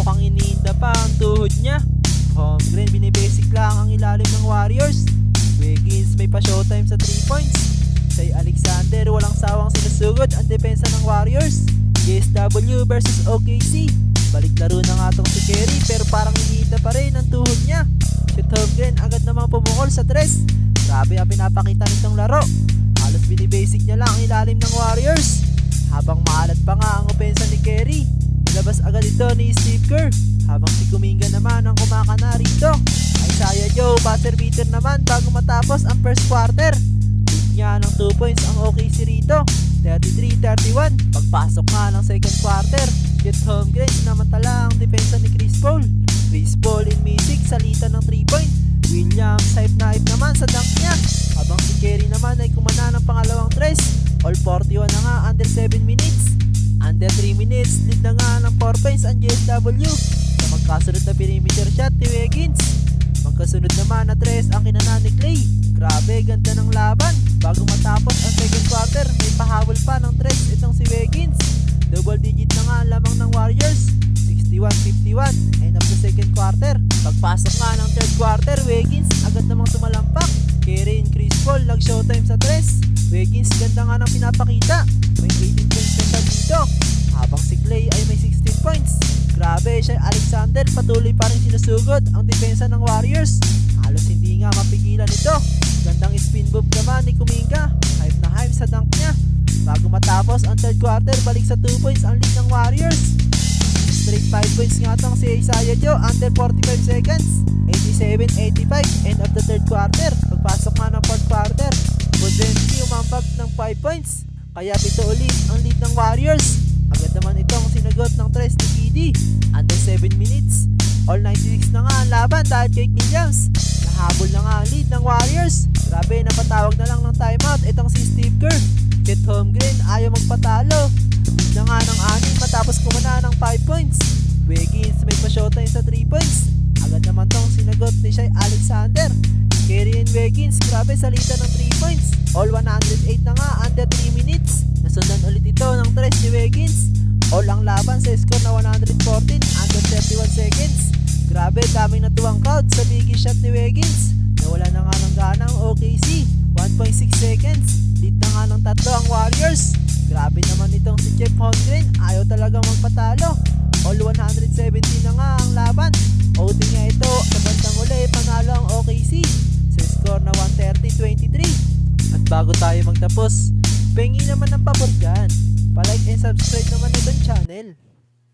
mukhang iniinda pa ang tuhod niya. Holmgren binibasic lang ang ilalim ng Warriors. Wiggins may pa showtime sa 3 points. Shai Alexander walang sawang sinusugod ang depensa ng Warriors. JSW versus OKC. Balik laro na nga tong si Kerry pero parang iniinda pa rin ang tuhod niya. Shoot Holmgren agad namang pumukol sa 3. Grabe ang pinapakita nitong laro. Halos binibasic niya lang ang ilalim ng Warriors. Habang maalat pa nga ang opensa ni Kerry, nilabas agad ito ni Steve Kerr. Habang si Kuminga naman ang kumakana rito. Isaiah Joe buzzer beater naman bago matapos ang first quarter. Lead niya ng 2 points ang OKC rito, 33-31. Pagpasok nga ng second quarter, Chet Holmgren sinamantala ang depensa ni Chris Paul. Chris Paul in music sa litan ng 3 point. Williams hype na hype naman sa dunk niya. Habang si Kerry naman ay kumana ng pangalawang 3. All 41 na nga under 7 minutes. Under 3 minutes, lead na nga ng 4 points ang JSW. Sa magkasunod na perimeter shot ni Wiggins. Magkasunod naman na 3 ang kinana ni Clay. Grabe, ganda ng laban. Bago matapos ang second quarter, may pahabol pa ng 3 itong si Wiggins. Double digit na nga ang lamang ng Warriors. 61-51, end of the second quarter. Pagpasok nga ng third quarter, Wiggins agad namang tumalampak. Kerry and Chris Paul nag-showtime sa 3. Wiggins ganda nga ng pinapakita. May 18 points na siya dito. Habang si Clay ay may 16 points. Grabe, Shai Alexander patuloy pa rin sinusugod ang depensa ng Warriors. Halos hindi nga mapigilan ito. Gandang spin move naman ni Kuminga. Hype na hype sa dunk niya. Bago matapos ang third quarter, balik sa 2 points ang lead ng Warriors. Straight 5 points nga tong si Isaiah Joe under 45 seconds. 87-85, end of the third quarter. Pagpasok nga ng fourth quarter, Budenski umambag ng 5 points. Kaya pito ulit ang lead ng Warriors. Agad naman itong sinagot ng 3 ni KD. Under 7 minutes. All 96 na nga ang laban dahil kay Williams. Nahabol na nga ang lead ng Warriors. Grabe, napatawag na lang ng timeout itong si Steve Kerr. Chet Holmgren ayaw magpatalo. Lead na nga ng 6 matapos kumana ng 5 points. Wiggins may pa showtime sa 3 points. Agad naman tong sinagot ni Shai Alexander. Kerry and Wiggins grabe salitan ng 3 points. All 108 na nga under 3 minutes. Nasundan ulit ito ng 3 ni Wiggins. All ang laban sa score na 114 under 31 seconds. Grabe, daming natuwang crowd sa biggie shot ni Wiggins. Nawala na nga ng gana ang OKC. 1.6 seconds. Lead na nga ng 3 ang Warriors. Grabe naman itong si Chet Holmgren. Ayaw talagang magpatalo. All 117 na nga ang laban. OT nga ito. Sa bandang uli, panalo ang OKC sa score na 130-23. At bago tayo magtapos, pengi naman ng pabor dyan. Palike and subscribe naman itong channel.